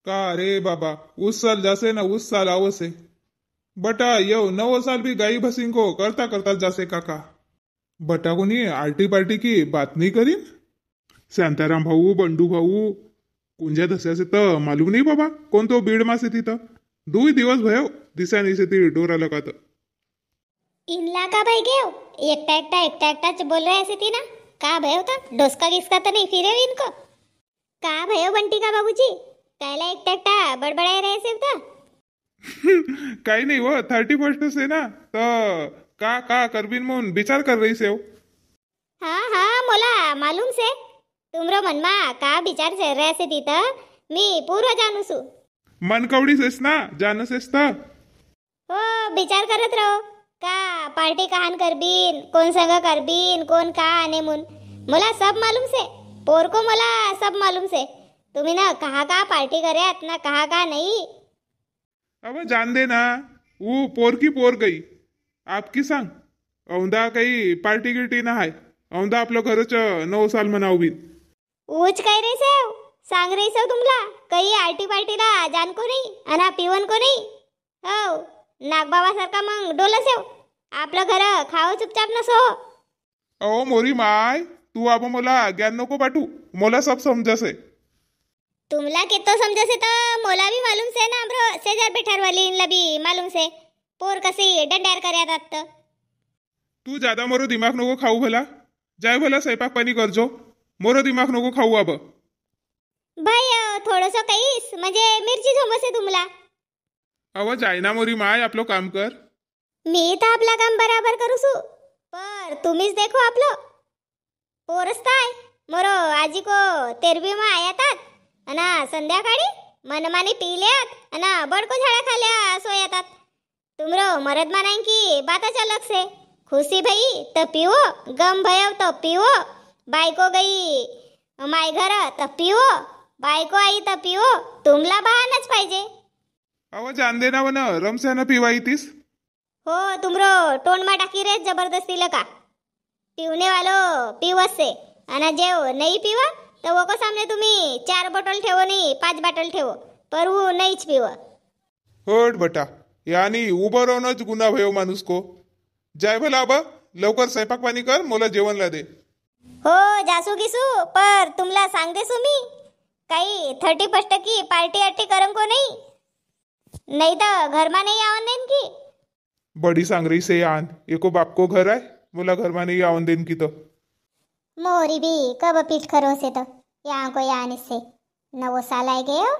का रे बाबा उस साल जासे ना उस साल आवसे बटा यो नवो साल भी गाई भसिंग को करता करता जासे काका बटा कोणी आर्टी पार्टी की बात नहीं करीन शांताराम भाऊ बंडू भाऊ कुंजा धस्याचे तर मालूम नाही बाबा कोण तो बीड मासे तिथं 2 दिवस भयो दिसा नाही से ती डोरा लगात इनला का भाई गेव एकटा एकटाच बोल रहे ऐसे थी ना का भयो था डोसका किसका तो नहीं फिरे इनको का भयो बंटी का बाबूजी कायला एकटा बडबडाय रहे सिर्फ था काही नाही हो 31 से ना तर का करबीन म्हणून विचार कर रही से हो हाँ मोला मालूम से तुमरो मनमा का विचार चल रहे से तिथं मी पूर्व जानू सु मन कवडी सेस ना जानसेस तर हो विचार करत रहो का पार्टी कहान करबीन कोण संग करबीन कोण का आने मुन मला सब मालूम से पोर को मला सब मालूम से तुम्ही ना कहा पार्टी करयात ना कहा नहीं अब जान दे ना वो पोर की पोर गई आपकी सांग औंदा काही पार्टी गिर्टी ना हाय औंदा आपलं घरच 9 साल मनाव बी ऊच काय रे सेव सांग रे सेव तुमला काही आरटी पार्टीला जान को नाही अना पिवन को नाही हो नागबाबा सारखा मग डोला सेव आपलं घर खाव चुपचाप नसो ओ मोरी माय तू अब मला ज्ञान नको पाठू मला सब समजसे तुमला कितो समजसे तर मोला भी मालूम से ना ब्रो शेजार बेठार वाली इनला भी मालूम से पोर कसी डंड्यार करयात आत तू ज्यादा मोरो दिमाग नको खाऊ भला जाय भला स्वयंपाक पाणी करजो मोरो दिमाग नको खाऊ अब भाई थोडंसं काहीस म्हणजे मिरची झोमसे तुमला अव जाय ना मोरी माय आपलं काम कर मी तर आपला काम बराबर करू सु पर तुम्हीच देखो आपलं पोरस्ताय मोरो आजी को तेरवी मा आयातात अना संध्याकाळी मनमानी पिल्यात अना बडको झाडा खाल्या सोयातात तुमरो मरद मानाय की बाताच अलग से खुशी भई त पिओ गम भयव तो पिओ बायको गई माय घर त पिओ बायको आई त पिओ तुमला बहानच पाहिजे अव जान दे ना वन रमस्यानं पिवाई तीस हो तुमरो टोन मा टाकी रे जबरदस्ती लका पीवने वालो पीवस से अना जेव नहीं पीवा तो वो को सामने तुम्ही 4 बॉटल ठेवो नहीं 5 बॉटल ठेवो पर वो नहींच पीव हट बटा यानी उभं राहूनच गुन्हा भयो माणूस को जाय भला अब लवकर स्वयंपाक पाणी कर मला जेवणला दे हो जासू गिसू पर तुमला सांग देसू मी काही 31 की पार्टी आर्टी करन को नहीं तो घर मा नहीं आवन देन की बड़ी सांग रही से यान एको बाप को घर है बोला घर में नहीं आवन देन की तो मोरी भी कब पीठ करो से तो यहाँ को यान से नवो साल आए गए हो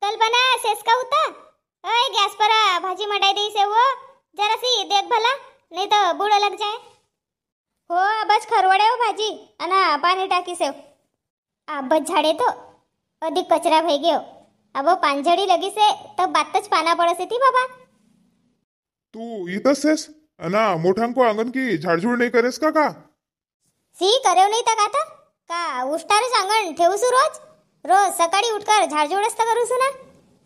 कल्पना शेष का होता ओए गैस पर भाजी मटाई दी से वो जरा सी देख भला नहीं तो बूढ़ा लग जाए हो बस खरवड़े हो भाजी अना पानी टाकी से अब झाड़े तो अधिक कचरा भई गयो अब पांजड़ी लगी से तब बातच पाना पड़ से थी बाबा तू इथंच सेस अना मोठांको आंगन की झाडझूड नाही करेस का सी करेव नहीं तक आता का उष्टारच अंगण ठेवसू रोज रोज सकाळी उठकर झाडझूड असता करूसू ना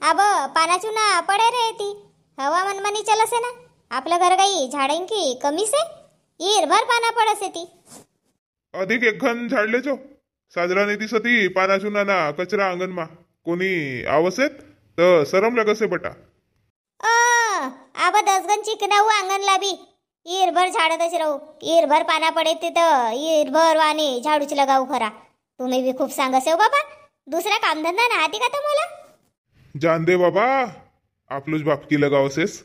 अब पानाचूना पडे रे ती हवा मनमानी चलसे ना आपलं घर काही झाडां की कमी से ईरभर पाना पडसे ती अधिक एक घन झाडले जो साजरा नाही दिसती पानाचूना ना कचरा अंगन मा कोणी आवसेत तर सरम लगसे बटा अब 10 गन चिकनाऊ अंगण लाभी ईरभर झाडतच राहू ईरभर पाना पडे तिथं ईरभर वाणी झाडूच लगाऊ खरा तुम्ही भी खूप सांगसे हो बाबा दुसरा कामधंदा ना हाती का तुम्हाला जान दे बाबा आपलोच बापकी लगावसेस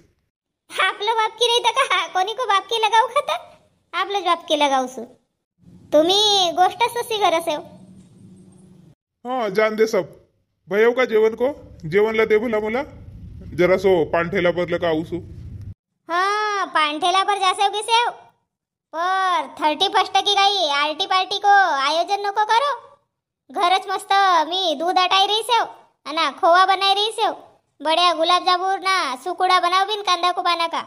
आपलं बापकी नाही तर का कोणी को बापकी लगाऊ खाता आपलंच बापकी लगाऊसू तुम्ही गोष्ट ससी करसे हो हाँ जान दे सब भैया का जेवण को जेवणला दे बोला मला जरा सो पांठेला बदल का आऊसू हाँ पांठेला पर जासे होगी सेव पर 31 की गई आरटी पार्टी को आयोजन नको करो घरच मस्त मी दूध अटाई रही सेव अना खोवा बनाई रही सेव बढ़िया गुलाब जामुन ना सुकुडा बनाव बिन कांदा को पाना का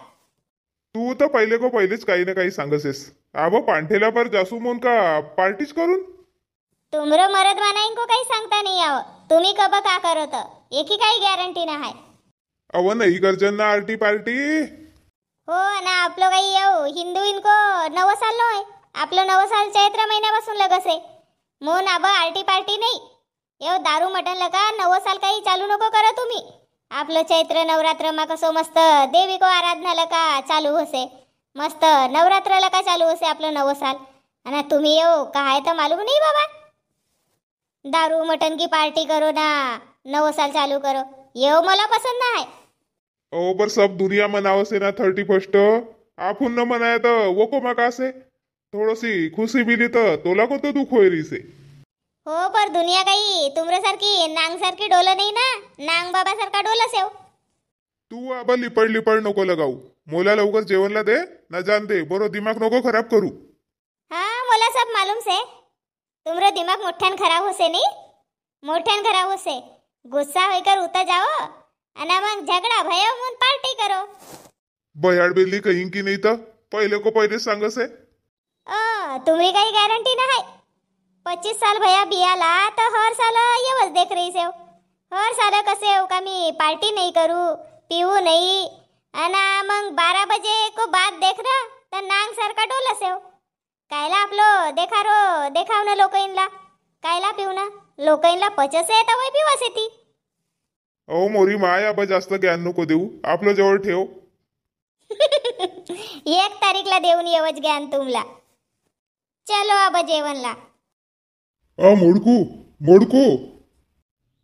तू तो पहिले को पहिलेच काही ना काही सांगसेस अब पांठेला पर जासू मोन का पार्टीच करून तुमरो मरद मानाइन को काही सांगता नहीं आव तुम्ही कब का करो तो एकी काही गॅरंटी ना है अव नाही करजन ना आरटी पार्टी हो ना आपलो काही येऊ हिंदू इनको 9 साल नो है आपलं 9 साल चैत्र महिन्यापासून लगसे मोन अब आरटी पार्टी नाही एव दारू मटन लगा 9 साल काही चालू नको करा तुम्ही. आपलं चैत्र नवरात्र मा कसं मस्त देवी को आराधना लका चालू होसे, मस्त नवरात्र लका चालू होसे आपलं 9 साल. आणि तुम्ही येऊ काय तर मालूम नाही बाबा. दारू मटन की पार्टी करो ना 9 साल चालू करो, येऊ मला पसंद नाही. ओ पर सब दुनिया मनाव से ना 31st. आपण न मनाय तर वो को मका से थोडीशी खुशी मिली तर तोला को तो दुख होई रही से. हो पर दुनिया काही तुमऱ्यासारखी नांग सारखी डोल नाही ना, नांग बाबा सारखा डोल सेव. तू आबा लिपड लिपड नको लगाऊ. मोला लवकर जेवणला दे ना जान दे, बरो दिमाग नको खराब करू. हाँ मला सब मालूम से. तुमरा दिमाग मोठ्यान खराब होसे नहीं, मोठ्यान खराब होसे. गुस्सा होकर उतर जाओ आणि मग झगडा भयो म्हणून पार्टी करो. बयाड बेली कहीं की नहीं तर पहिले को पहिले सांगसे. तुम्ही काही गॅरंटी नाही. 25 साल भया बियाला तर हर साल येवच देख रही सेव. हर साल कसे हो का मी पार्टी नहीं करू, पीऊ नहीं, आणि मग 12 बजे को बाद देख रहा तर नांग सारखा डोला सेव. कायला आपलं देखावणं लोकांना, कायला पिवणं लोकांना पचसे तर वय पिवासे ती. ओ मोरी माय आबा जास्त ज्ञान नको देऊ, आपलं जवळ ठेव. 1 तारीखला देऊन येवच ज्ञान तुमला. चलो आबा जेवणला. मोडकू मोडकू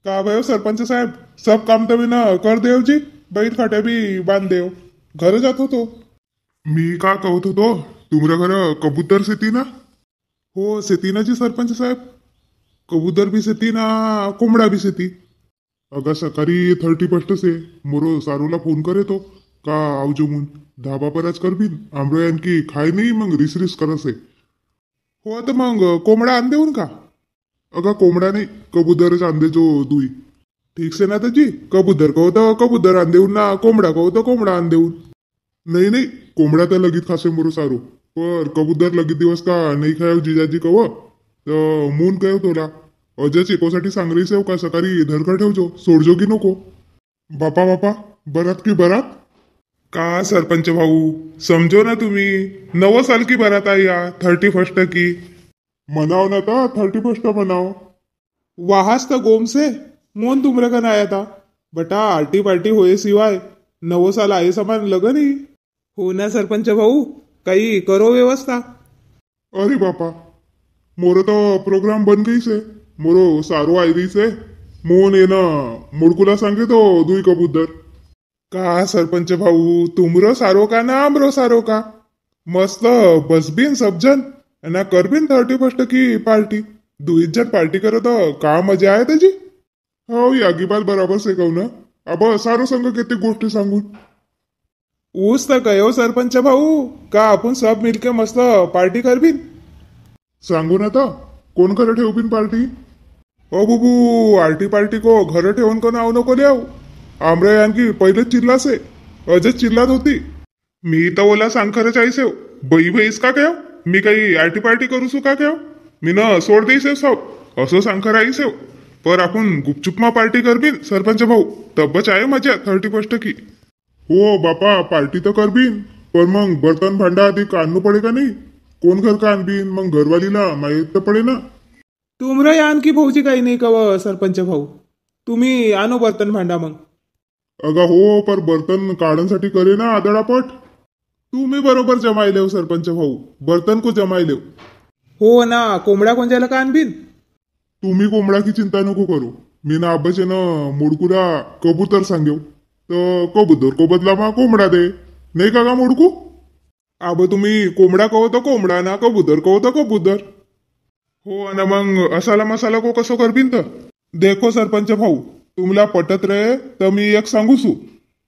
का भयो सरपंच साहेब, सब काम तभी ना कर देव जी, बैठ खाट्या भी बांध देव. घर जात होतो. मी का कहत होतो, तुमच्या घर कबूतर शेती ना? हो शेती ना जी सरपंच साहेब. कबूतर भी शेती ना कोंबडा भी शेती. अगा सकाळी 31st से मोरो सारूला फोन करे तो का आवजो म्हणून धाबा परच करबीन आंबळे आणखी खाय नाही मग रिस रिस करसे. हो तर मग कोंबडा आण देऊन का? अगा कोंबडा नाही कबूतरच आण दे जो दुई. ठीक से ना जी, कबूतर कहो तो कबूतर आण देऊन ना कोंबडा कहो तो कोंबडा आण देऊन. नाही कोंबडा तर लगीत खासे मोरो सारू, पर कबूतर लगीत दिवस का नाही खाय जिजाजी कव तर मून कहो तोला. अजय एकोसाठी सांग रही सेव का सकाळी धरकर ठेवजो, सोडजो की नको. बापा बरात की बरात का सरपंच भाऊ समजो ना तुम्ही. 9 साल की बरात आई या 31st की मनाव ना था 31st मनाव. वाहास तर गोम से मोन तुमरे कन आया था बटा. आर्टी पार्टी होए सिवाय 9 साल आए समान लगन ही हो ना सरपंच भाऊ, काही करो व्यवस्था. अरे बापा मोरो तो प्रोग्राम बन गई से, मोरो सारो आई रही से. मोन ये ना मुड़कुला सांगे तो दुई कबूतर. का सरपंच भाऊ तुमरो सारो का ना आमरो सारो का? मस्त बसबीन सबजन ना करबीन 31st की पार्टी. दुईच जण पार्टी करत का मजा आहे त्याची. हो यागी बात बराबर से कहू ना. अब सारो संग किती गोष्टी सांगून ऊस तर कयो सरपंच भाऊ का आपण सब मिलके मस्त पार्टी करबीन. सांगू ना तर कोण घर ठेवबीन पार्टी. ओ बुबू आर्टी पार्टी को घर ठेवून को नाव नको लिहाव. आमरे आणखी पहिलेच चिल्लासे, अजच चिल्लात होती. मी तर ओला सांगखरच आईसेव बई भईस का क्या मी काही आर्टी पार्टी करू सू का क्या. मी न सोड देईसेव सब असं सांगखर आईसेव. पर आपण गुपचुप मा पार्टी करबीन सरपंच भाऊ, तब्बच आहे मजा 31st की. हो बापा पार्टी तर करबीन, पर मग बर्तन भांडा आधी आणणं पडे का नाही. कोण घर का आणबीन मग घरवालीला माहीत तर पडे ना. तुमरा आणखी भाऊची काही नाही का सरपंच भाऊ, तुम्ही आणो बर्तन भांडा मग. अगा हो पर बर्तन काढण्यासाठी करे ना आदळापट. तुम्ही बरोबर जमायलेव सरपंच भाऊ, बर्तन को जमायलेव. हो ना कोंबडा कोणत्याला का आणबीन. तुम्ही कोंबडा की चिंता नको करू. मी ना आब्बाचे ना मुडकुला कबूतर सांगेव तर कबूतर को बदला मा कोंबडा दे नाही का मुडकू. आब तुम्ही कोंबडा कहो तर कोंबडा ना कबूतर कहो तर कबूतर. हो आणि मग असाला मसाला को कसो करबीन तर. देखो सरपंच भाऊ तुमला पटत रे तर मी एक सांगूसू.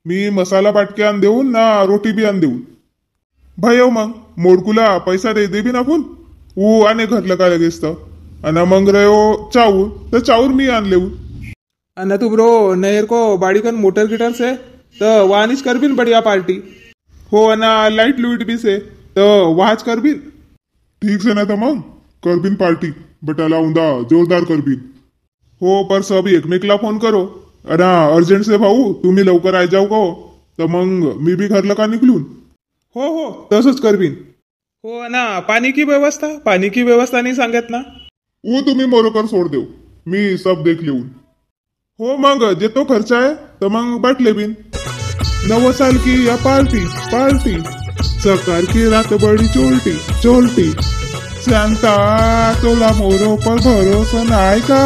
मी मसाला बाटके आण देऊन ना रोटी बी आण देऊन. भाई मग मोडकुला पैसा दे देबीन आपण. ऊ आणे घरलं का लगेच तर. आणि मग रयो चाऊर तर चाऊर मी आणलेऊ. आणि तू ब्रो नहर को बाड़ीकन मोटर गिटर से तर वानिश करबीन बढ़िया पार्टी. हो आणि लाइट लुईट भी से तर वाच करबीन. ठीक से ना तर मग करबीन पार्टी बटाला उंदा जोरदार करबीन. हो पर सब एकमेकला फोन करो आणि अर्जंट से भाऊ तुम्ही लवकर आ जाऊ का तर मग मी बी घरला का निघलून. हो तसंच करबीन. हो ना पाणी की व्यवस्था नाही सांगत ना. वो तुम्ही मोरोकर सोड देऊ. मी सब देख लिहून. हो मग देतो खर्च आहे तर मग बाटले बिन. नवं साल की या पार्टी पार्टी, सकार की रात बडी चोलटी चोलटी. सांगता तोला मोरो पर भरोसा नाही का.